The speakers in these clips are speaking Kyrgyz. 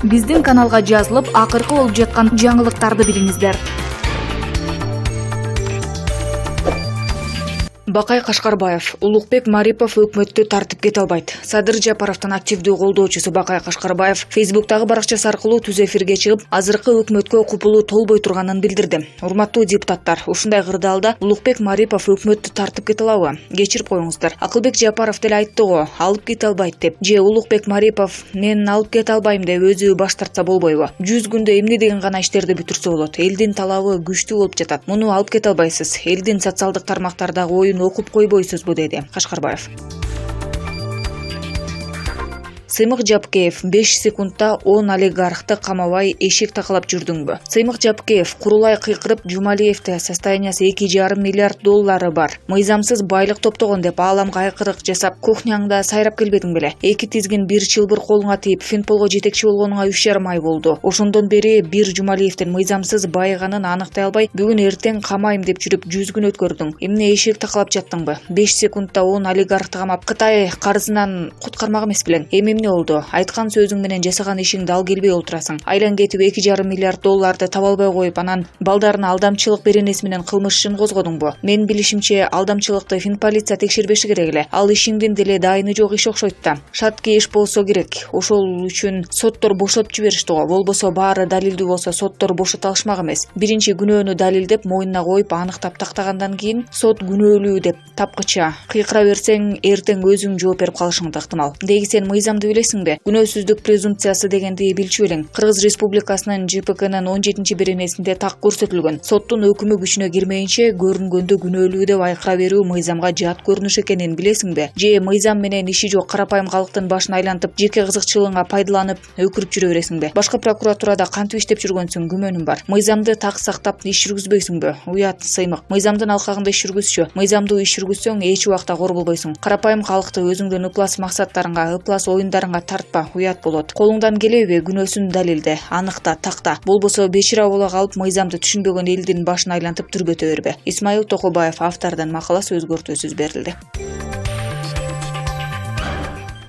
Биздин каналга жазылып, акыркы болуп жаткан жаңылыктарды билиңиздер. Бакай Кашкарбаев, Улукбек Марипов өкмөттү тартып кете албайт. Садыр Жапаровдун активдүү колдоочусу Бакай Кашкарбаев Фейсбуктагы баракчасы аркылуу түз эфирге чыгып, азыркы өкмөткө купулуу толбой турганын билдирди. Урматтуу депутаттар, ушундай кырдаалда Улукбек Марипов өкмөттү тартып кете алабы? Кечирип коюңуздар. Акылбек Жапаров деле айтты го, алып кете албайт деп. Же Улукбек Марипов мен алып кете албайм деп өзү баш тартса болбойбу? 100 күндө эмне деген гана иштерди бүтүрсө болот? Элдин талабы күчтүү болуп жатат. Муну алып кете албайсыз. Элдин социалдык тармактардагы оюн окуп койбойсузбу, деди Кашкарбаев. Сыймык Жапкеев 5 секундта 10 олигархты камабай эшик такалап жүрдүңбү? Сыймык Жапкеев курулай кыйкырып, Жумалиевде состояниясы 2,5 миллиард доллары бар, мыйзамсыз байлык топтогон деп ааламга айкырык жасап, кухняңда сайрап келбедиң беле? 2 тизгин бир чылбыр колуңа тийип, Финполго жетекчи болгонуңа 3,5 ай болду. Ошондон бери бир Жумалиевдин мыйзамсыз байыганын аныктай албай, бүгүн эртең камайм деп жүрүп 100 күн өткөрдүң. Эмне эшик такалап жаттыңбы? 5 секундта 10 олигархты камап, Кытай карызынан куткармак эмес белең? Эмне болду? Айткан сөзүң менен жасаган ишиңди ал келбей отурасың. Айлан кетип 2,5 миллиард долларды таба албай коюп, анан балдарына алдамчылык беренеси менен кылмыш ишин козгодуңбу? Мен билишимче, алдамчылыкты Финполиция текшербеши керек эле. Ал ишиңдин деле дайыны жок иш окшойт да. Шатки иш болсо керек. Ошол үчүн соттор бошотуп жиберишти го. Болбосо баары далилдүү болсо соттор бошото алышмак эмес. Биринчи күнөөнү далилдеп, моюнуна коюп, аныктап тактагандан кийин сот күнөөлүү деп тапкыча кыйкыра берсең, эртең өзүң жооп берип калышыңды ыктымал. Деги сен мыйзамды билесиңби? Күнөөсүздүк презумпциясы дегенди билчү белең. Кыргыз Республикасынын ЖПКнын 17-беренесинде так көрсөтүлгөн. Соттун өкүмү күчүнө кирмейинче көрүнгөндө күнөөлүү деп айкыра берүү мыйзамга жат көрүнүш экенин билесиңби? Же мыйзам менен иши жок карапайым калктын башын айлантып, жеке кызыкчылыгыңа пайдаланып, өкүрүп жүрө бересиңби? Башкы прокуратурада кантип иштеп жүргөнсүң, күмөнүм бар. Мыйзамды так сактап иш жүргүзбөйсүңбү? Уят Сыймык. Мыйзамдын алкагында иш жүргүзчү. Мыйзамдуу иш жүргүзсөң, эч убакта кор болбойсуң. Карапайым калкты өзүңдүн ыплас максаттарыңа, ыплас оюндарыңа тартпа, уят болот. Колуңдан келеби күнөөсүн далилде, аныкта, такта. Болбосо бечира бола калып, мыйзамды түшүнбөгөн элдин башын айлантып түргөтө бербе. Исмайыл Токобаев автордун макаласы өзгөртүүсүз берилди.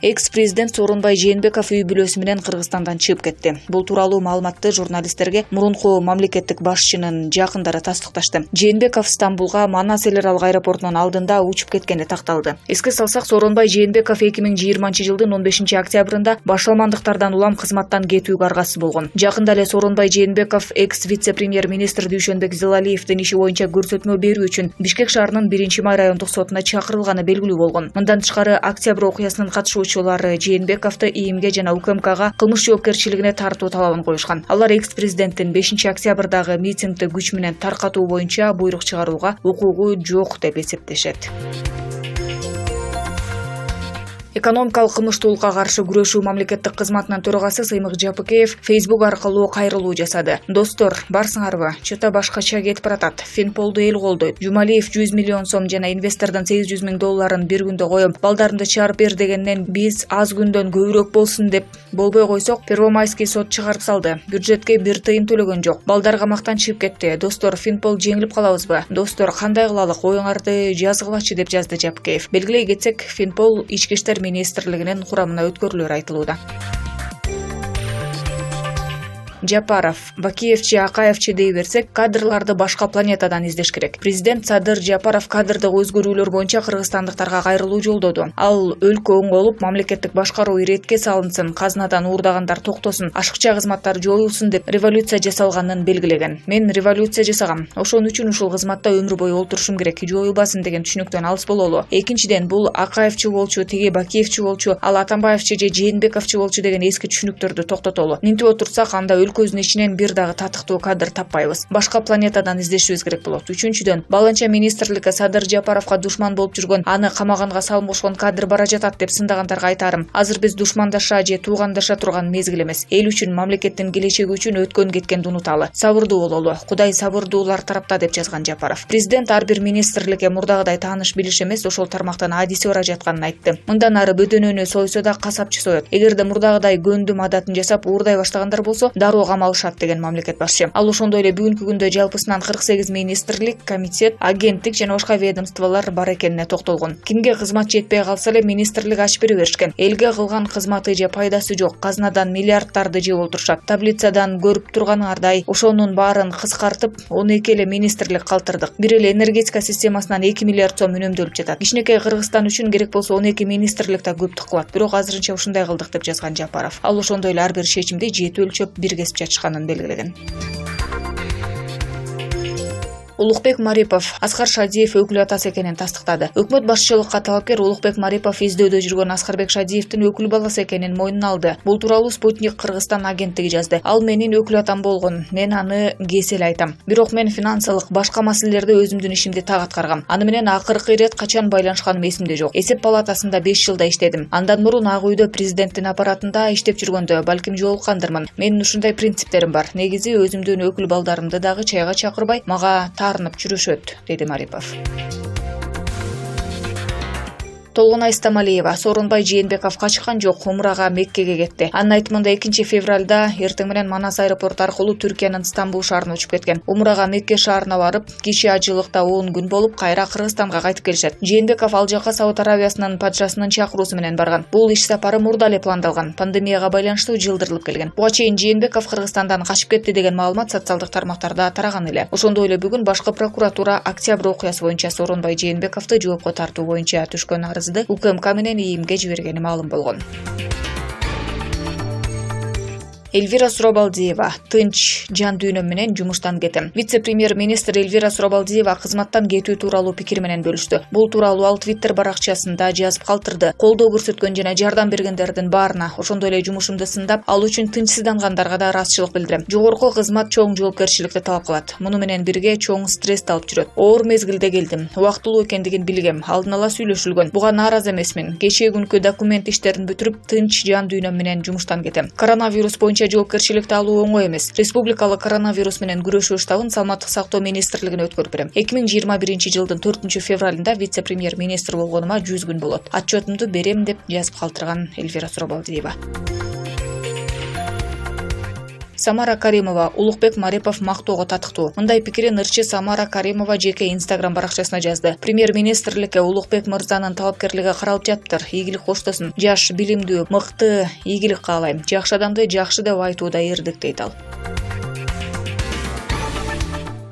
Экс-президент Сооронбай Жээнбеков үй бүлөсү менен Кыргызстандан чыгып кетти. Бул тууралуу маалыматты журналисттерге мурунку мамлекеттик башчынын жакындары тастыкташты. Жээнбеков Стамбулга Манас эл аралык аэропортунун алдында учуп кеткени такталды. Эске салсак, Сооронбай Жээнбеков 2020-жылдын 15-октябрында башалмандыктардан улам кызматтан кетүүгө аргасыз болгон. Жакында эле Сооронбай Жээнбеков экс-вице-премьер-министр Дүйшөнбек Зылалиевдин иши боюнча көрсөтмө берүү үчүн Бишкек шаарынын 1-Май райондук сотуна чакырылганы белгилүү болгон. Мындан тышкары, октябрь окуясынын катышуучулары Жээнбековду ИИМге жана УКМКга кылмыш жоопкерчилигине тартуу талабын коюшкан. Алар экс-президенттин 5-октябрдагы митингди күч менен таркатуу боюнча буйрук чыгарууга укугу жок деп эсептешет. Экономикалык кылмыштуулукка каршы күрөшүү мамлекеттик кызматынын төрагасы Сыймык Жапкеев Facebook аркылуу кайрылуу жасады. Достор, барсыңарбы? Чөтө башкача кетип баратат. Финполду эл колдойт. Жумалиев 100 миллион сом жана инвестордун 800 миң долларын бир күндө коюп, балдарымды чыгарып бер дегеннен биз аз күндөн көбүрөөк болсун деп болбой койсок, Первомайский сот чыгарып салды. Бюджетке бир тыйын төлөгөн жок. Балдар камактан чыгып кетти. Достор, Финпол жеңилип калабызбы? Достор, кандай кылалык? Оюңарды жазгылачы деп жазды Жапкеев. Белгилей кетсек, Финпол ички иштер министрлигинин курамына өткөрүлөрү айтылууда. Жапаров, Бакиевчи, Акаевчи дей берсек, кадрларды башка планетадан издеш керек. Президент Садыр Жапаров кадрдык өзгөрүүлөр боюнча кыргызстандыктарга кайрылуу жолдоду. Ал өлкө оңголуп, мамлекеттик башкаруу иретке салынсын, казынадан уурдагандар токтосун, ашыкча кызматтар жоюлсун деп революция жасалганын белгилеген. Мен революция жасагам. Ошон үчүн ушул кызматта өмүр бою олтурушум керек, жоюлбасын деген түшүнүктөн алыс бололу. Экинчиден, бул Акаевчи болчу, тиги Бакиевчи болчу, ал Атамбаевчи же Жээнбековчи болчу деген эски түшүнүктөрдү токтотолу. Минтип отурсак, анда өлкөбүздүн ичинен бир дагы татыктуу кадр таппайбыз. Башка планетадан издешибиз керек болот. Үчүнчүдөн, Баланча министрликке Садыр Жапаровго душман болуп жүргөн, аны камаганга салмошкон кадр бара жатат деп сындагандарга айтарым. Азыр биз душмандаша же туугандаша турган мезгил эмес. Эл үчүн, мамлекеттин келечеги үчүн өткөн кеткенди унуталы. Сабырдуу бололу. Кудай сабырдуулар тарапта деп жазган Жапаров. Президент ар бир министрликке мурдагыдай тааныш билиш эмес, ошол тармактан адиси бара жатканын айтты. Мындан ары бөдөнөнү сойсо да касапчы соет. Эгерде мурдагыдай гөндүм адатын жасап уурдай баштагандар болсо, дароо катуу кам алышат деген мамлекет башчы. Ал ошондой эле бүгүнкү күндө жалпысынан 48 министрлик, комитет, агенттик жана башка ведомстволор бар экенине токтолгон. Кимге кызмат жетпей калса эле министрлик ачып бере беришкен. Элге кылган кызматы же пайдасы жок, казнадан миллиардтарды жеп отурушат. Таблицадан көрүп турганыңардай ошонун баарын кыскартып 12 эле министрлик калтырдык. Бир эле энергетика системасынан 2 миллиард сом үнөмдөлүп жатат. Кичинекей Кыргызстан үчүн керек болсо 12 министрлик да көптүк кылат. Бирок азырынча ушундай кылдык деп жазган Жапаров. Ал ошондой эле ар бир чечимди жети өлчөп бир кесип жатышканын белгилеген. Улукбек Марипов Аскар Шадиев өкүл атасы экенин тастыктады. Өкмөт башчылыкка талапкер Улукбек Марипов издөөдө жүргөн Аскарбек Шадиевдин өкүл баласы экенин мойнуна алды. Бул тууралуу Спутник Кыргызстан агенттиги жазды. Ал менин өкүл атам болгон. Мен аны кесел айтам. Бирок мен финансылык башка маселелерде өзүмдүн ишимди так аткаргам. Аны менен акыркы ирет качан байланышканым эсимде жок. Эсеп палатасында 5 жылда иштедим. Андан мурун Ак үйдө президенттин аппаратында иштеп жүргөндө балким жолуккандырмын. Менин ушундай принциптерим бар. Негизи өзүмдүн өкүл балдарымды дагы чайга чакырбай, мага таарынып жүрүшөт, деди Марипов. Толгонай Стамалиева Сооронбай Жээнбеков качкан жок, умрага Меккеге кетти. Анын айтымында 2 февралда эртең менен Манас аэропорту аркылуу Түркиянын Стамбул шаарына учуп кеткен. Умрага Мекке шаарына барып, киши ажылыкта 10 күн болуп, кайра Кыргызстанга кайтып келишет. Жээнбеков ал жака Сауд Аравиясынын падышасынын чакыруусу менен барган. Бул иш сапары мурда эле пландалган. Пандемияга байланыштуу жылдырылып келген. Буга чейин Жээнбеков Кыргызстандан качып кетти деген маалымат социалдык тармактарда тараган эле. Ошондой эле бүгүн башкы прокуратура октябрь окуясы боюнча Сооронбай Жээнбековду жоопко тартуу боюнча түшкөн арызды УКМК менен ИИМге жибергени маалым болгон. Эльвира Сурабалдиева тынч жан дүйнөм менен жумуштан кетем. Вице-премьер-министр Эльвира Сурабалдиева кызматтан кетүү тууралуу пикир менен бөлүштү. Бул тууралуу ал Twitter баракчасында жазып калтырды. Колдоо көрсөткөн жана жардам бергендердин баарына, ошондой эле жумушумду сындап, ал үчүн тынчсыздангандарга да ыраазычылык билдирем. Жогорку кызмат чоң жоопкерчиликти талап кылат. Муну менен бирге чоң стресс алып жүрөт. Оор мезгилде келдим. Убактылуу экендигин билгем. Алдын ала сүйлөшүлгөн. Буга нааразы эмесмин. Кечээ күнкү документ иштерин бүтүрүп, тынч жан дүйнөм менен жумуштан кетем. Коронавирус боюнча жоопкерчиликти алуу оңой эмес. Республикалык коронавирус менен күрөшүү штабын Саламаттык сактоо министрлигине өткөрүп берем. 2021 жылдын 4 февралында вице-премьер-министр болгонума 100 күн болот. Отчетумду берем деп жазып калтырган Эльвира Сурабалдиева. Самара Каримова Улукбек Марипов мактоого татыктуу. Мындай пикирин ырчы Самара Каримова жеке Instagram баракчасына жазды. Премьер-министрликке Улукбек мырзанын талапкерлиги каралып жатыптыр. Ийгилик коштосун. Жаш, билимдүү, мыкты, ийгилик каалайм. Жакшы адамды жакшы деп айтууда эрдик, дейт ал.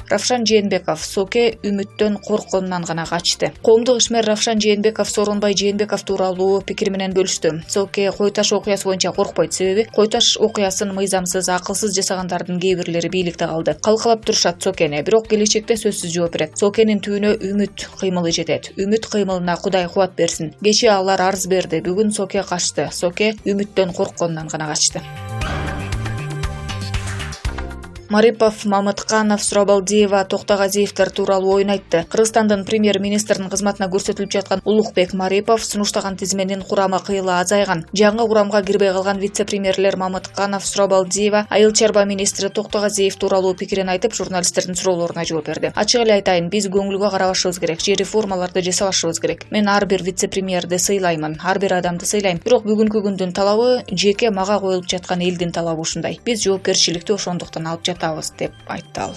Равшан Жээнбеков Соке үмүттөн коркконунан гана качты. Коомдук ишмер Равшан Жээнбеков Сооронбай Жээнбеков тууралуу пикир менен бөлүштү. Соке Койташ окуясы боюнча коркпойт, себеби Койташ окуясын мыйзамсыз, акылсыз жасагандардын кээ бирлери бийликте калды. Калкалап турушат Сокени, бирок келечекте сөзсүз жооп берет. Сокенин түбүнө үмүт кыймылы жетет. Үмүт кыймылына Кудай кубат берсин. Кечээ алар арыз берди, бүгүн Соке качты. Соке үмүттөн коркконунан гана качты. Марипов, Мамытканов, Сурабалдиева, Токтогазиевдер тууралуу оюн айтты. Кыргызстандын премьер-министринин кызматына көрсөтүлүп жаткан Улукбек Марипов сунуштаган тизменин курамы кыйла азайган. Жаңы курамга кирбей калган вице-премьерлер Мамытканов, Сурабалдиева, айыл чарба министри Токтогазиев тууралуу пикирин айтып, журналисттердин суроолоруна жооп берди. Ачык эле айтайын, биз көңүлгө карабашыбыз керек, же реформаларды жасабашыбыз керек. Мен ар бир вице-премьерди сыйлаймын, ар бир адамды сыйлайм. Бирок бүгүнкү күндүн талабы жеке мага коюлуп жаткан элдин талабы ушундай. Биз жоопкерчиликти ошондуктан алып жатабыз, деп айтты ал.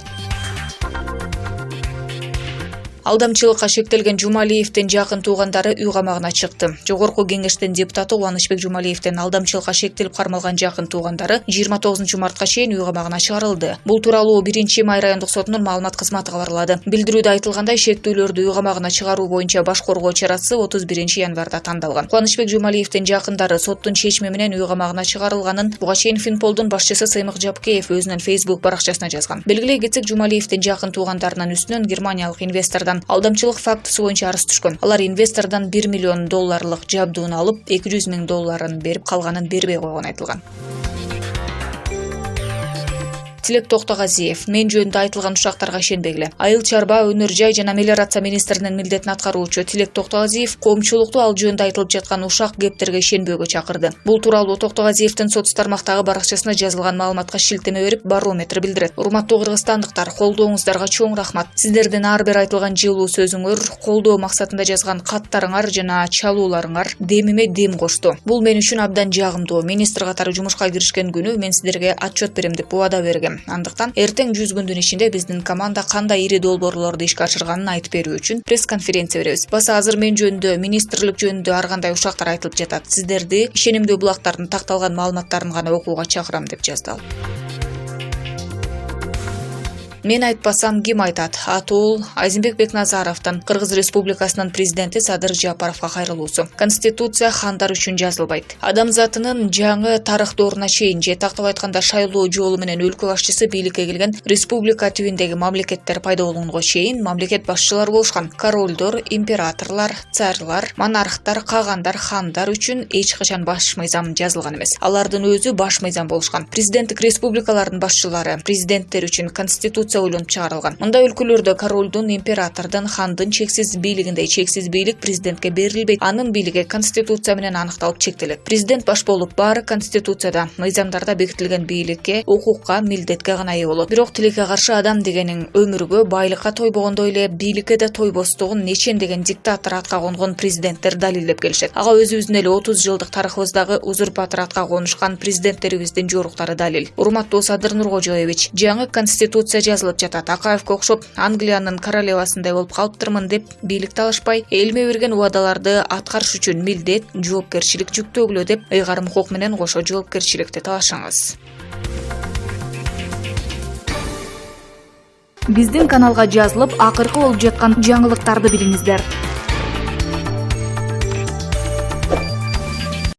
Алдамчылыкка шектелген Жумалиевдин жакын туугандары үй камагына чыкты. Жогорку кеңештин депутаты Кубанычбек Жумалиевдин алдамчылыкка шектелип кармалган жакын туугандары 29 мартка чейин үй камагына чыгарылды. Бул тууралуу 1-Май райондук сотунун маалымат кызматы кабарлады. Билдирүүдө айтылгандай, шектүүлөрдү үй камагына чыгаруу боюнча баш коргоо чарасы 31 январда тандалган. Кубанычбек Жумалиевдин жакындары соттун чечими менен үй камагына чыгарылганын буга чейин Финполдун башчысы Сыймык Жапкеев өзүнүн Facebook баракчасына жазган. Белгилей кетсек, Жумалиевдин жакын туугандарынын үстүнөн германиялык инвестордон алдамчылык фактысы боюнча арыз түшкөн. Алар инвестордон $1 миллион жабдууну алып, $200 миң берип, калганын бербей койгон айтылган. Тилек Токтогазиев: мен жөнүндө айтылган ушактарга ишенбегиле. Айыл чарба, өнөр жай жана мелиорация министринин милдетин аткаруучу Тилек Токтогазиев коомчулукту ал жөнүндө айтылып жаткан ушак кептерге ишенбөөгө чакырды. Бул тууралуу Токтогазиевдин соц тармактагы баракчасына жазылган маалыматка шилтеме берип, Барометр билдирет. Урматтуу кыргызстандыктар, колдооңуздарга чоң рахмат. Сиздердин ар бир айтылган жылуу сөзүңөр, колдоо максатында жазган каттарыңар жана чалууларыңар демиме дем кошту. Бул мен үчүн абдан жагымдуу. Министр катары жумушка киришкен күнү мен сиздерге отчет берем деп убада бергем. Андыктан эртең 100 күндүн ичинде биздин команда кандай ири долбоорлорду ишке ашырганын айтып берүү үчүн пресс-конференция беребиз. Баса азыр мен жөнүндө, министрлик жөнүндө ар кандай ушактар айтылып жатат. Сиздерди ишенимдүү булактардын такталган маалыматтарын гана окууга чакырам деп жазды ал. Мен айтпасам ким айтат? Атул Азимбек Бекназаровдун Кыргыз Республикасынын президенти Садыр Жапаровго кайрылуусу. Конституция хандар үчүн жазылбайт. Адамзатынын жаңы тарых дооруна чейин, же тактап айтканда шайлоо жолу менен өлкө башчысы бийликке келген республика түбүндөгү мамлекеттер пайда болгонго чейин мамлекет башчылары болушкан. Королдор, императорлор, царьлар, монархтар, кагандар, хандар үчүн эч качан баш мыйзам жазылган эмес. Алардын өзү баш мыйзам болушкан. Президенттик республикалардын башчылары, президенттер үчүн конституция ойлонуп чыгарылган. Мындай өлкөлөрдө королдун, императордун, хандын чексиз бийлигиндей чексиз бийлик президентке берилбейт. Анын бийлиги конституция менен аныкталып чектелет. Президент баш болуп, баары конституцияда, мыйзамдарда бекитилген бийликке, укукка, милдетке гана ээ болот. Бирок тилекке каршы адам дегенин өмүргө байлыкка тойбогондой эле бийликке да тойбостугун нечендеген диктатор атка конгон президенттер далилдеп келишет. Ага өзүбүздүн эле 30 жылдык тарыхыбыздагы узурпатор атка конушкан президенттерибиздин жоруктары далил. Урматтуу Садыр Нуркожоевич, жаңы конституция жазылып жатат. Акаевке окшоп Англиянын королевасындай болуп калыптырмын деп бийликти алышпай, элиме берген убадаларды аткарыш үчүн милдет, жоопкерчилик жүктөгүлө деп ыйгарым укук менен кошо жоопкерчиликти талашыңыз. Биздин каналга жазылып, акыркы болуп жаткан жаңылыктарды билиңиздер.